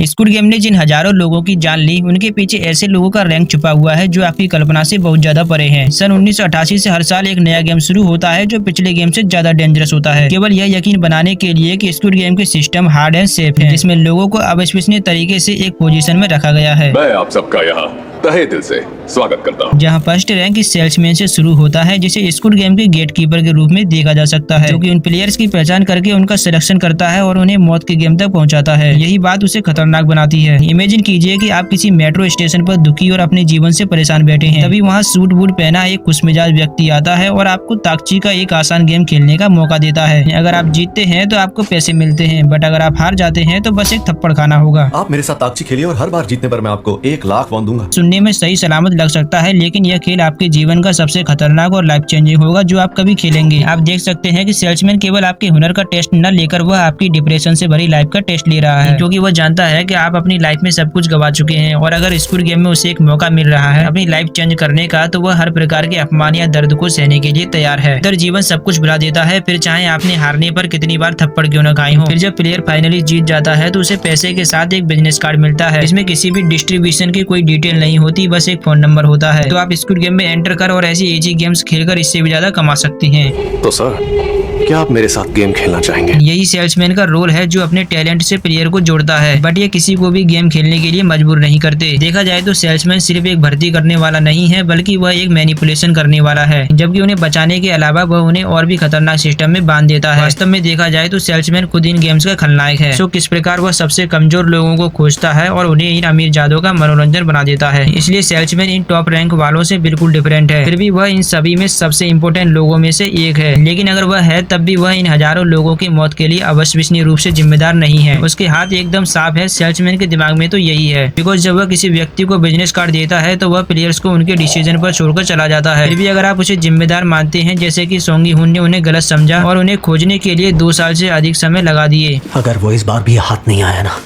Squid game ने जिन हजारों लोगों की जान ली, उनके पीछे ऐसे लोगों का रैंक छुपा हुआ है जो आपकी कल्पना से बहुत ज्यादा परे है। सन 1988 से हर साल एक नया गेम शुरू होता है जो पिछले गेम से ज्यादा डेंजरस होता है, केवल यह यकीन बनाने के लिए कि स्क्विड गेम के सिस्टम हार्ड एंड सेफ है, जिसमें लोगों को अविश्वसनीय तरीके से एक पोजीशन में रखा गया है। मैं आप सबका यहाँ तहे दिल से स्वागत करता हूँ। जहाँ फर्स्ट रैंक इस सेल्समैन से शुरू होता है, जिसे स्क्विड गेम के गेटकीपर के रूप में देखा जा सकता है, जो कि उन प्लेयर्स की पहचान करके उनका सिलेक्शन करता है और उन्हें मौत के गेम तक पहुंचाता है। यही बात उसे खतरनाक बनाती है। इमेजिन कीजिए कि आप किसी मेट्रो स्टेशन पर दुखी और अपने जीवन से परेशान बैठे हैं, तभी वहाँ सूट बूट पहना एक खुशमिजाज व्यक्ति आता है और आपको ताकची का एक आसान गेम खेलने का मौका देता है। अगर आप जीतते हैं तो आपको पैसे मिलते हैं, बट अगर आप हार जाते हैं तो बस एक थप्पड़ खाना होगा। आप मेरे साथ ताकची खेलिए और हर बार जीतने पर मैं आपको 1 लाख वॉन दूंगा। सुनने में सही सलामत लग सकता है, लेकिन यह खेल आपके जीवन का सबसे खतरनाक और लाइफ चेंजिंग होगा जो आप कभी खेलेंगे। आप देख सकते हैं कि सेल्समैन केवल आपके हुनर का टेस्ट न लेकर वह आपकी डिप्रेशन से भरी लाइफ का टेस्ट ले रहा है, क्योंकि वह जानता है कि आप अपनी लाइफ में सब कुछ गवा चुके हैं और अगर स्क्विड गेम में उसे एक मौका मिल रहा है अपनी लाइफ चेंज करने का, तो वह हर प्रकार के अपमान या दर्द को सहने के लिए तैयार है। इधर जीवन सब कुछ भुला देता है, फिर चाहे आपने हारने पर कितनी बार थप्पड़ क्यों न खाई हो। फिर जब प्लेयर फाइनली जीत जाता है तो उसे पैसे के साथ एक बिजनेस कार्ड मिलता है, इसमें किसी भी डिस्ट्रीब्यूशन की कोई डिटेल नहीं होती, बस एक फोन नंबर होता है। तो आप स्क्विड गेम में एंटर कर और ऐसी इजी गेम्स खेलकर इससे भी ज्यादा कमा सकते हैं। तो सर, क्या आप मेरे साथ गेम खेलना चाहेंगे? यही सेल्समैन का रोल है जो अपने टैलेंट से प्लेयर को जोड़ता है, बट ये किसी को भी गेम खेलने के लिए मजबूर नहीं करते। देखा जाए तो सेल्समैन सिर्फ एक भर्ती करने वाला नहीं है, बल्कि वह एक मैनिपुलेशन करने वाला है, जबकि उन्हें बचाने के अलावा वह उन्हें और भी खतरनाक सिस्टम में बांध देता है। वास्तव में देखा जाए तो सेल्समैन खुद इन गेम्स का खलनायक है। सो किस प्रकार वह सबसे कमजोर लोगों को खोजता है और उन्हें इन अमीर जादों का मनोरंजन बना देता है। इसलिए सेल्समैन इन टॉप रैंक वालों से बिल्कुल डिफरेंट है, फिर भी वह इन सभी में सबसे इम्पोर्टेंट लोगों में से एक है। लेकिन अगर वह है तब भी वह इन हजारों लोगों की मौत के लिए अविश्वसनीय रूप से जिम्मेदार नहीं है। उसके हाथ एकदम साफ है। सेल्समैन के दिमाग में तो यही है, बिकॉज जब वह किसी व्यक्ति को बिजनेस कार्ड देता है तो वह प्लेयर्स को उनके डिसीजन पर छोड़कर चला जाता है। फिर भी अगर आप उसे जिम्मेदार मानते हैं, जैसे कि सोंगी हुन ने उन्हें गलत समझा और उन्हें खोजने के लिए 2 साल से अधिक समय लगा दिए। अगर वो इस बार भी हाथ नहीं आया ना,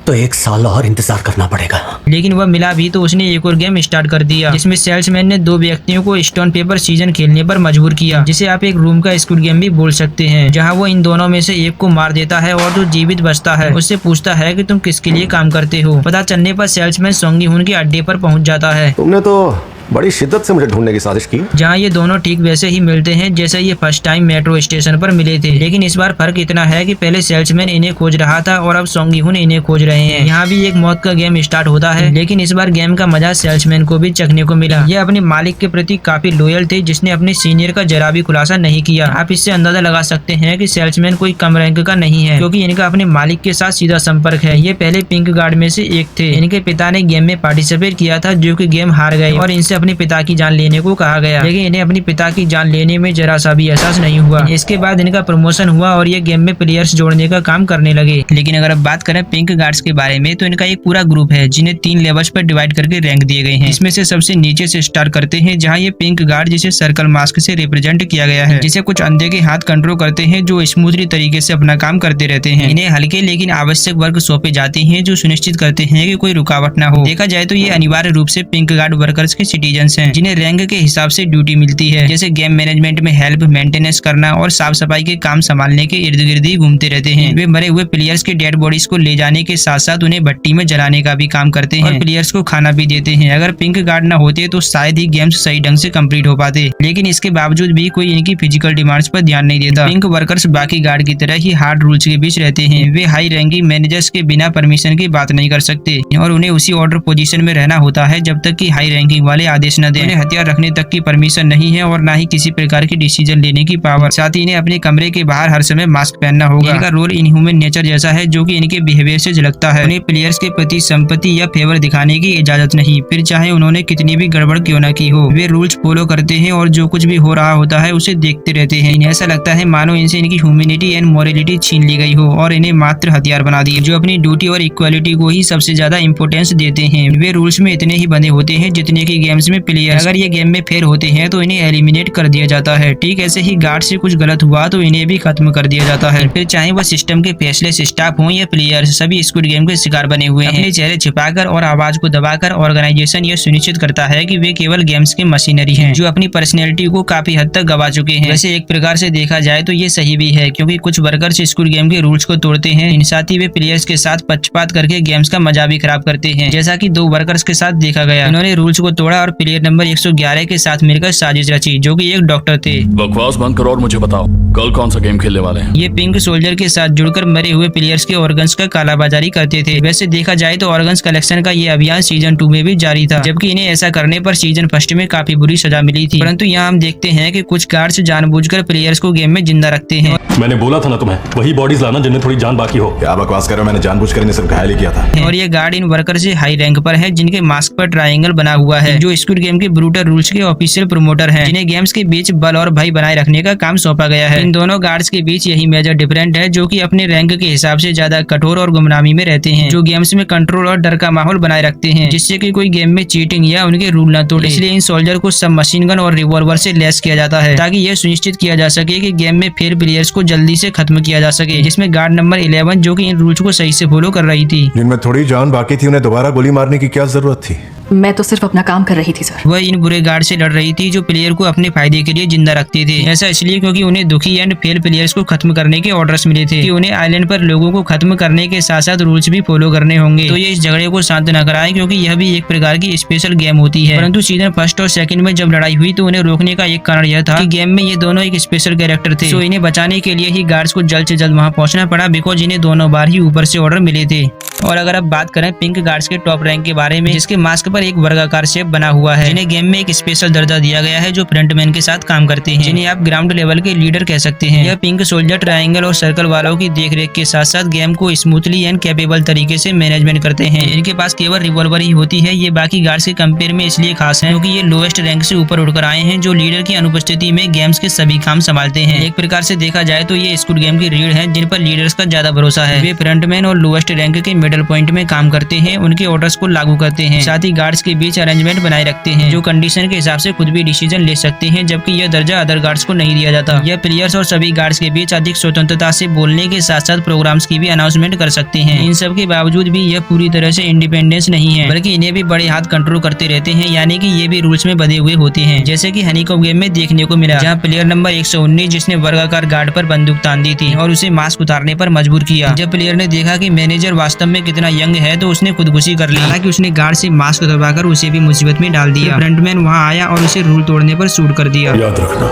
तो 1 साल और इंतजार करना पड़ेगा। लेकिन वह मिला भी तो उसने एक और गेम स्टार्ट कर दिया, जिसमें सेल्समैन ने 2 व्यक्तियों को स्टोन पेपर सीजन खेलने पर मजबूर किया, जिसे आप एक रूम का स्क्विड गेम भी बोल सकते हैं, जहां वो इन दोनों में से एक को मार देता है और जो जीवित बचता है उससे पूछता है कि तुम किसके लिए काम करते हो। पता चलने पर सेल्समैन सोंगी हुन के अड्डे पर पहुंच जाता है। तुमने तो बड़ी शिद्दत से मुझे ढूंढने की साजिश की। जहाँ ये दोनों ठीक वैसे ही मिलते हैं जैसे ये फर्स्ट टाइम मेट्रो स्टेशन पर मिले थे, लेकिन इस बार फर्क इतना है कि पहले सेल्समैन इन्हें खोज रहा था और अब सोंगी हुन इन्हें खोज रहे हैं। यहाँ भी एक मौत का गेम स्टार्ट होता है, लेकिन इस बार गेम का मजा सेल्समैन को भी चखने को मिला। यह अपने मालिक के प्रति काफी लॉयल थे, जिसने अपने सीनियर का जरा भी खुलासा नहीं किया। आप इससे अंदाजा लगा सकते हैं कि सेल्समैन कोई कम रैंक का नहीं है, क्योंकि इनका अपने मालिक के साथ सीधा संपर्क है। ये पहले पिंक गार्ड में से एक थे। इनके पिता ने गेम में पार्टिसिपेट किया था, जो कि गेम हार गए और इनसे अपने पिता की जान लेने को कहा गया, लेकिन इन्हें अपनी पिता की जान लेने में जरा सा भी एहसास नहीं हुआ। इसके बाद इनका प्रमोशन हुआ और ये गेम में प्लेयर्स जोड़ने का काम करने लगे। लेकिन अगर अब बात करें पिंक गार्ड्स के बारे में, तो इनका एक पूरा ग्रुप है जिन्हें 3 लेवल्स पर डिवाइड करके रैंक दिए गए हैं। इसमें से सबसे नीचे से स्टार्ट करते हैं, जहाँ ये पिंक गार्ड जिसे सर्कल मास्क से रिप्रेजेंट किया गया है, जिसे कुछ अंधे के हाथ कंट्रोल करते हैं, जो स्मूथली तरीके से अपना काम करते रहते हैं। इन्हें हल्के लेकिन आवश्यक वर्क सौंपे जाते हैं, जो सुनिश्चित करते हैं कि कोई रुकावट न हो। देखा जाए तो ये अनिवार्य रूप से पिंक गार्ड वर्कर्स के सिटीजन्स हैं, जिन्हें रैंक के हिसाब से ड्यूटी मिलती है, जैसे गेम मैनेजमेंट में हेल्प, मेंटेनेंस करना और साफ सफाई के काम संभालने के इर्द गिर्द ही घूमते रहते हैं। वे मरे हुए प्लेयर्स के डेड बॉडीज को ले जाने के साथ साथ उन्हें भट्टी में जलाने का भी काम करते हैं और प्लेयर्स को खाना भी देते हैं। अगर पिंक गार्ड न होते तो शायद ही गेम्स सही ढंग से कंप्लीट हो पाते, लेकिन इसके बावजूद भी कोई इनकी फिजिकल डिमांड्स पर ध्यान नहीं देता। पिंक वर्कर्स बाकी गार्ड की तरह ही हार्ड रूल्स के बीच रहते हैं। वे हाई रैंकिंग मैनेजर्स के बिना परमिशन की बात नहीं कर सकते और उन्हें उसी ऑर्डर पोजीशन में रहना होता है जब तक कि हाई रैंकिंग वाले आदेश न दें। उन्हें हथियार रखने तक की परमिशन नहीं है और ना ही किसी प्रकार की डिसीजन लेने की पावर। साथ ही इन्हें अपने कमरे के बाहर हर समय मास्क पहनना होगा। इनका रोल इनह्यूमन नेचर जैसा है, जो कि इनके बिहेवियर से झलकता है। उन्हें प्लेयर्स के प्रति संपत्ति या फेवर दिखाने की इजाजत नहीं, फिर चाहे उन्होंने कितनी भी गड़बड़ क्यों न की हो। वे रूल्स फॉलो करते हैं और जो कुछ भी हो रहा होता है उसे देखते रहते हैं। इन्हें ऐसा लगता है मानो इनसे इनकी ह्यूमैनिटी एंड मोरलिटी छीन ली गई हो और इन्हें मात्र हथियार बना दिए, जो अपनी ड्यूटी और इक्वालिटी को ही सबसे ज्यादा इंपोर्टेंस देते हैं। वे रूल्स में इतने ही बंधे होते हैं जितने की गेम गेम्स में प्लेयर अगर ये गेम में फेल होते हैं तो इन्हें एलिमिनेट कर दिया जाता है। ठीक ऐसे ही गार्ड से कुछ गलत हुआ तो इन्हें भी खत्म कर दिया जाता है। फिर चाहे वह सिस्टम के फेसलेस स्टाफ हो या प्लेयर्स, सभी स्क्विड गेम के शिकार बने हुए हैं। अपने चेहरे छिपाकर और आवाज को दबाकर ऑर्गेनाइजेशन यह सुनिश्चित करता है कि वे केवल गेम्स के मशीनरी हैं जो अपनी पर्सनैलिटी को काफी हद तक गवा चुके हैं। वैसे एक प्रकार से देखा जाए तो ये सही भी है, क्योंकि कुछ वर्कर्स स्क्विड गेम के रूल्स को तोड़ते हैं, इन साथ ही वे प्लेयर्स के साथ पक्षपात करके गेम्स का मजा भी खराब करते हैं, जैसा कि 2 वर्कर्स के साथ देखा गया। इन्होंने रूल्स को तोड़ा और प्लेयर नंबर 111 के साथ मिलकर साजिश रची, जो कि एक डॉक्टर थे। बकवास बंद करो और मुझे बताओ कल कौन सा गेम खेलने वाले हैं। ये पिंक सोल्जर के साथ जुड़कर मरे हुए प्लेयर्स के ऑर्गन्स का कालाबाजारी करते थे। वैसे देखा जाए तो ऑर्गन्स कलेक्शन का ये अभियान सीजन 2 में भी जारी था, जबकि इन्हें ऐसा करने पर सीजन 1 में काफी बुरी सजा मिली थी। परंतु यहाँ हम देखते हैं कि कुछ गार्ड्स जानबूझकर प्लेयर्स को गेम में जिंदा रखते हैं। मैंने बोला था ना तुम्हें, वही बॉडीज लाना जिनमें थोड़ी जान बाकी हो। क्या बकवास कर रहे हो? मैंने जानबूझकर इन्हें सिर्फ घायल ही किया था। और ये गार्ड इन वर्कर से हाई रैंक पर है, जिनके मास्क पर ट्रायंगल बना हुआ है, जो स्क्विड गेम के ब्रूटल रूल्स के ऑफिशियल प्रमोटर हैं, जिन्हें गेम्स के बीच बल और भय बनाए रखने का काम सौंपा गया है। इन दोनों गार्ड्स के बीच यही मेजर डिफरेंट है, जो कि अपने रैंक के हिसाब से ज्यादा कठोर और गुमनामी में रहते हैं, जो गेम्स में कंट्रोल और डर का माहौल बनाए रखते हैं, जिससे कि कोई गेम में चीटिंग या उनके रूल न तोड़े। इसलिए इन सोल्जर को सब मशीन गन और रिवॉल्वर से लैस किया जाता है, ताकि यह सुनिश्चित किया जा सके कि गेम में फेल प्लेयर्स को जल्दी से खत्म किया जा सके। जिसमें गार्ड नंबर 11, जो कि इन रूल्स को सही से फॉलो कर रही थी। जिनमें थोड़ी जान बाकी थी, उन्हें दोबारा गोली मारने की क्या जरूरत थी? मैं तो सिर्फ अपना काम कर रही थी सर। वह इन बुरे गार्ड से लड़ रही थी जो प्लेयर को अपने फायदे के लिए जिंदा रखते थे। ऐसा इसलिए क्योंकि उन्हें दुखी एंड फेल प्लेयर्स को खत्म करने के ऑर्डर्स मिले थे कि उन्हें आइलैंड पर लोगों को खत्म करने के साथ साथ रूल्स भी फॉलो करने होंगे। तो ये इस झगड़े को शांत न कराए, क्योंकि यह भी एक प्रकार की स्पेशल गेम होती है। परंतु सीजन 1 और 2 में जब लड़ाई हुई तो उन्हें रोकने का एक कारण यह था कि गेम में ये दोनों एक स्पेशल कैरेक्टर थे, तो इन्हें बचाने के लिए ही गार्ड्स को जल्द से जल्द वहाँ पहुँचना पड़ा, बिकॉज इन्हें दोनों बार ही ऊपर से ऑर्डर मिले थे। और अगर अब बात करें पिंक गार्ड्स के टॉप रैंक के बारे में, जिसके मास्क पर एक वर्गाकार शेप बना हुआ है, जिन्हें गेम में एक स्पेशल दर्जा दिया गया है, जो फ्रंटमैन के साथ काम करते हैं, जिन्हें आप ग्राउंड लेवल के लीडर कह सकते हैं। यह पिंक सोल्जर ट्रायंगल और सर्कल वालों की देखरेख के साथ साथ गेम को स्मूथली एंड कैपेबल तरीके से मैनेजमेंट करते हैं। इनके पास केवल रिवॉल्वर ही होती है। ये बाकी गार्ड्स के कंपेयर में इसलिए खास है क्योंकि ये लोएस्ट रैंक से ऊपर उठकर आए हैं, जो लीडर की अनुपस्थिति में गेम्स के सभी काम संभालते हैं। एक प्रकार से देखा जाए तो ये स्क्विड गेम की रीढ़ है, जिन पर लीडर्स का ज्यादा भरोसा है। वे फ्रंटमैन और लोएस्ट रैंक के मिडिल पॉइंट में काम करते हैं, उनके ऑर्डर्स को लागू करते हैं, साथ ही गार्ड्स के बीच अरेंजमेंट बनाए रखते हैं, जो कंडीशन के हिसाब से खुद भी डिसीजन ले सकते हैं, जबकि यह दर्जा अदर गार्ड्स को नहीं दिया जाता। यह प्लेयर्स और सभी गार्ड्स के बीच अधिक स्वतंत्रता से बोलने के साथ साथ प्रोग्राम्स की भी अनाउंसमेंट कर सकते हैं। इन सब के बावजूद भी यह पूरी तरह से इंडिपेंडेंस नहीं है, बल्कि इन्हें भी बड़े हाथ कंट्रोल करते रहते हैं, यानी कि ये भी रूल्स में बंधे हुए होते हैं, जैसे कि हनीकॉम गेम में देखने को मिला, जहाँ प्लेयर नंबर 119 जिसने वर्गाकार गार्ड पर बंदूक तान दी थी और उसे मास्क उतारने पर मजबूर किया। जब प्लेयर ने देखा कि मैनेजर वास्तव में कितना यंग है तो उसने खुदकुशी कर ली। हालांकि उसने गार्ड से मास्क दबाकर उसे भी मुसीबत में डाल दिया। फ्रंटमैन वहां आया और उसे रूल तोड़ने पर शूट कर दिया। याद रखना,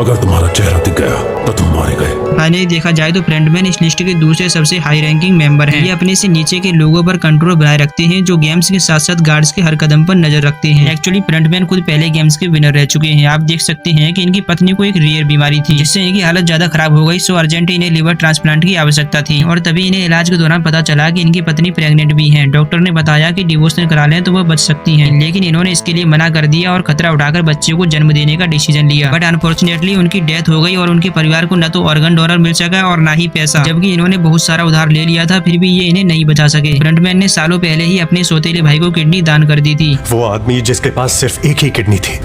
अगर तुम्हारा चेहरा दिख गया तो तुम मारे गए। फाइनली देखा जाए तो फ्रंटमैन इस लिस्ट के दूसरे सबसे हाई रैंकिंग मेंबर हैं। ये अपने से नीचे के लोगों पर कंट्रोल बनाए रखते हैं, जो गेम्स के साथ साथ गार्ड्स के हर कदम पर नजर रखते हैं। एक्चुअली फ्रंटमैन खुद पहले गेम्स के विनर रह चुके हैं। आप देख सकते हैं कि इनकी पत्नी को एक रेयर बीमारी थी, जिससे इनकी हालत ज्यादा खराब हो गई, सो अर्जेंट इन्हें लिवर ट्रांसप्लांट की आवश्यकता थी। और तभी इन्हें इलाज के दौरान पता चला कि इनकी पत्नी प्रेग्नेंट भी है। डॉक्टर ने बताया कि डिवोर्स करा लें तो वह बच सकती है, लेकिन इन्होंने इसके लिए मना कर दिया और खतरा उठाकर बच्चे को जन्म देने का डिसीजन लिया। बट अनफॉर्चुनेटली उनकी डेथ हो गई और उनके परिवार को न तो ऑर्गन डोनर मिल सका और ना ही पैसा, जबकि इन्होंने बहुत सारा उधार ले लिया था, फिर भी ये इन्हें नहीं बचा सके। फ्रंटमैन ने सालों पहले ही अपने सौतेले भाई को किडनी दान कर दी थी। वो आदमी जिसके पास सिर्फ एक ही किडनी थी,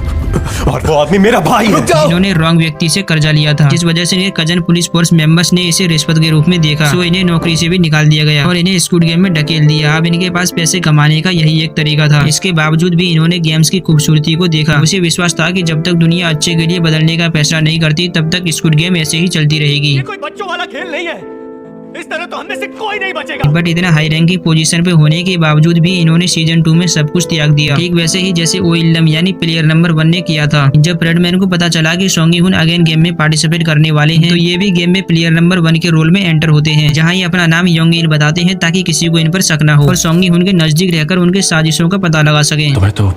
और वो आदमी मेरा भाई है। इन्होंने रॉन्ग व्यक्ति से कर्जा लिया था, जिस वजह से इन्हें कजन पुलिस फोर्स मेंबर्स ने इसे रिश्वत के रूप में देखा, सो इन्हें नौकरी से भी निकाल दिया गया और इन्हें स्क्विड गेम में ढकेल दिया। अब इनके पास पैसे कमाने का यही एक तरीका था। इसके बावजूद भी इन्होंने गेम्स की खूबसूरती को देखा। उसे विश्वास था कि जब तक दुनिया अच्छे के लिए बदलने का फैसला नहीं करती, तब तक स्क्विड गेम ऐसे ही चलती रहेगी। ये कोई बच्चों वाला खेल नहीं है, इस तरह तो हमने से कोई नहीं बचेगा। बट इतना हाई रैंकिंग पोजीशन पे होने के बावजूद भी इन्होंने सीजन 2 में सब कुछ त्याग दिया, ठीक वैसे ही जैसे ओइलम यानी प्लेयर नंबर 1 ने किया था। जब फ्रंटमैन को पता चला कि सोंगी हुन अगेन गेम में पार्टिसिपेट करने वाले हैं, तो ये भी गेम में प्लेयर नंबर 1 के रोल में एंटर होते हैं, जहाँ ये अपना नाम योंग इन बताते हैं ताकि किसी को इन पर शक न हो और सोंगी हुन के नजदीक रहकर उनके साजिशों का पता लगा सके। तुम्हें तो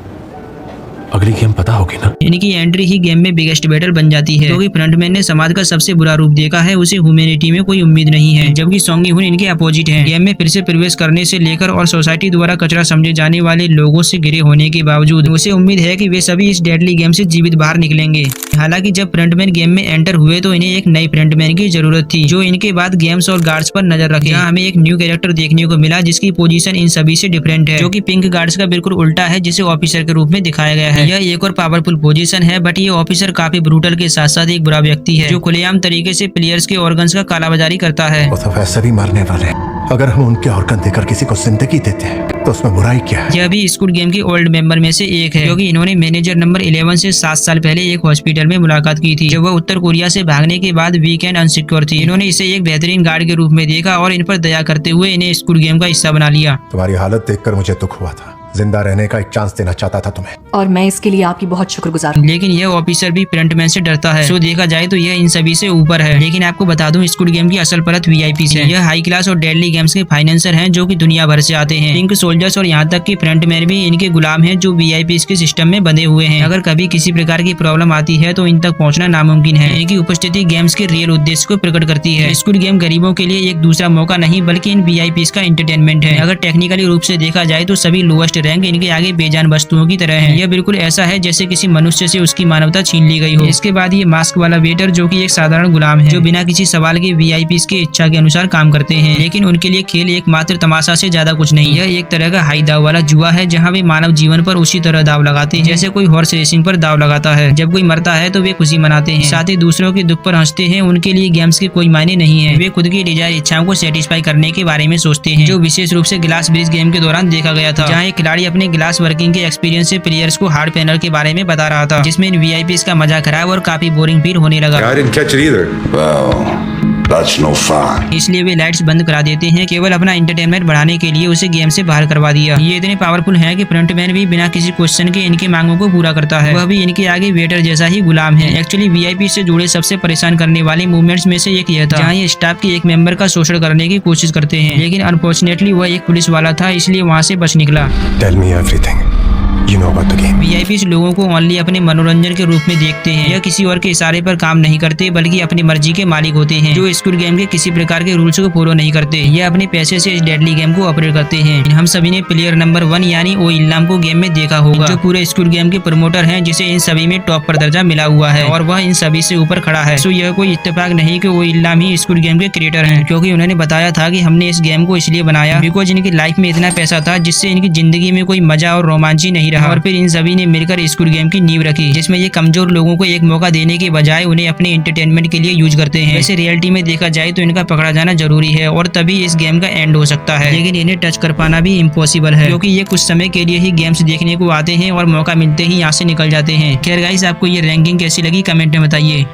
अगली गेम पता होगी ना। इनकी एंट्री ही गेम में बिगेस्ट बैटल बन जाती है, क्योंकि फ्रंटमैन ने समाज का सबसे बुरा रूप देखा है, उसे ह्यूमैनिटी में कोई उम्मीद नहीं है, जबकि सोंगी हुन इनके अपोजिट हैं। गेम में फिर से प्रवेश करने से लेकर और सोसाइटी द्वारा कचरा समझे जाने वाले लोगों से घिरे होने के बावजूद उसे उम्मीद है कि वे सभी इस डेडली गेम से जीवित बाहर निकलेंगे। हालांकि जब फ्रंटमैन गेम में एंटर हुए तो इन्हें एक नई फ्रंटमैन की जरूरत थी जो इनके बाद गेम्स और गार्ड्स पर नजर रखे। यहाँ हमें एक न्यू कैरेक्टर देखने को मिला जिसकी पोजीशन इन सभी से डिफरेंट है, जो कि पिंक गार्ड्स का बिल्कुल उल्टा है, जिसे ऑफिसर के रूप में दिखाया गया है। यह एक और पावरफुल पोजीशन है, बट ये ऑफिसर काफी ब्रूटल के साथ साथ एक बुरा व्यक्ति है जो खुलेआम तरीके से प्लेयर्स के ऑर्गन्स का कालाबाजारी करता है। वो तो वैसे भी मरने वाले हैं। अगर हम उनके ऑर्गन देकर किसी को जिंदगी देते हैं तो उसमें बुराई क्या है? यह भी स्क्विड गेम के ओल्ड मेंबर में से एक है, क्योंकि इन्होंने मैनेजर नंबर 11 से 7 साल पहले एक हॉस्पिटल में मुलाकात की थी जब वह उत्तर कोरिया से भागने के बाद वीकेंड अनसिक्योर थी। इन्होंने इसे एक बेहतरीन गार्ड के रूप में देखा और इन पर दया करते हुए इन्हें स्क्विड गेम का हिस्सा बना लिया। तुम्हारी हालत देखकर मुझे दुख हुआ था। जिंदा रहने का एक चांस देना चाहता था तुम्हें, और मैं इसके लिए आपकी बहुत शुक्रगुजार हूँ। लेकिन यह ऑफिसर भी फ्रंटमैन से डरता है, सो देखा जाए तो यह इन सभी से ऊपर है। लेकिन आपको बता दूं, स्क्विड गेम की असल परत वीआईपी है। यह हाई क्लास और डेडली गेम्स के फाइनेंसर हैं जो कि दुनिया भर से आते हैं। पिंक सोल्जर्स और यहाँ तक कि फ्रंटमैन भी इनके गुलाम हैं जो वीआईपी के सिस्टम में बंधे हुए हैं। अगर कभी किसी प्रकार की प्रॉब्लम आती है तो इन तक पहुँचना नामुमकिन है। इनकी उपस्थिति गेम्स के रियल उद्देश्य को प्रकट करती है। स्क्विड गेम गरीबों के लिए एक दूसरा मौका नहीं बल्कि इन वीआईपी का एंटरटेनमेंट है। अगर टेक्निकली रूप से देखा जाए तो सभी लोएस्ट रैंक इनके आगे बेजान वस्तुओं की तरह है। यह बिल्कुल ऐसा है जैसे किसी मनुष्य से उसकी मानवता छीन ली गई हो। इसके बाद ये मास्क वाला वेटर जो कि एक साधारण गुलाम है जो बिना किसी सवाल के वीआईपी की इच्छा के अनुसार काम करते हैं, लेकिन उनके लिए खेल एक मात्र तमाशा से ज्यादा कुछ नहीं। यह एक तरह का हाई दाव वाला जुआ है जहाँ वे मानव जीवन पर उसी तरह दाव लगाते हैं जैसे कोई हॉर्स रेसिंग पर दाव लगाता है। जब कोई मरता है तो वे खुशी मनाते हैं, साथ ही दूसरों के दुख पर हंसते हैं। उनके लिए गेम्स के कोई मायने नहीं है। वे खुद की डिजायर इच्छाओं को सेटिस्फाई करने के बारे में सोचते हैं, जो विशेष रूप से ग्लास ब्रिज गेम के दौरान देखा गया था, जहाँ एक खिलाड़ी अपने ग्लास वर्किंग के एक्सपीरियंस से प्लेयर्स को हार्ड पैनल के बारे में बता रहा था, जिसमें इन वीआईपी का मजा खराब और काफी बोरिंग फील होने लगा। I didn't catch it either. Well, that's no fun. इसलिए वे लाइट्स बंद करा देते हैं, केवल अपना एंटरटेनमेंट बढ़ाने के लिए उसे गेम से बाहर करवा दिया। ये इतने पावरफुल हैं कि फ्रंटमैन भी बिना किसी क्वेश्चन के इनकी मांगों को पूरा करता है। वह भी इनके आगे वेटर जैसा ही गुलाम है। एक्चुअली वीआईपी से जुड़े सबसे परेशान करने वाले मूवमेंट्स में से एक यह था जहाँ ये स्टाफ के एक मेंबर का शोषण करने की कोशिश करते हैं, लेकिन अनफॉर्चुनेटली वह एक पुलिस वाला था, इसलिए वहाँ से बच निकला। Tell me everything you know about the game. VIP लोगों को ओनली अपने मनोरंजन के रूप में देखते हैं। यह किसी और के इशारे पर काम नहीं करते बल्कि अपनी मर्जी के मालिक होते हैं, जो स्क्विड गेम के किसी प्रकार के रूल्स को फॉलो नहीं करते। यह अपने पैसे से इस डेडली गेम को ऑपरेट करते हैं। हम सभी ने प्लेयर नंबर 1 यानी ओ इल्लाम को गेम में देखा होगा, जो पूरे स्क्विड गेम के प्रमोटर हैं, जिसे इन सभी में टॉप पर दर्जा मिला हुआ है और वह इन सभी से ऊपर खड़ा है। सो यह कोई इत्तेफाक नहीं कि ओ इल्लाम ही स्क्विड गेम के क्रिएटर हैं, क्योंकि उन्होंने बताया था कि हमने इस गेम को इसलिए बनाया बिकॉज इनकी लाइफ में इतना पैसा था जिससे इनकी जिंदगी में कोई मजा और रोमांच ही नहीं रहा। और फिर इन सभी ने मिलकर स्क्विड गेम की नींव रखी, जिसमें ये कमजोर लोगों को एक मौका देने के बजाय उन्हें अपने एंटरटेनमेंट के लिए यूज करते हैं। वैसे रियलिटी में देखा जाए तो इनका पकड़ा जाना जरूरी है और तभी इस गेम का एंड हो सकता है, लेकिन इन्हें टच कर पाना भी इम्पॉसिबल है, क्योंकि ये कुछ समय के लिए ही गेम्स देखने को आते हैं और मौका मिलते ही यहाँ से निकल जाते हैं। खैर गाइस, आपको ये रैंकिंग कैसी लगी कमेंट में बताइए।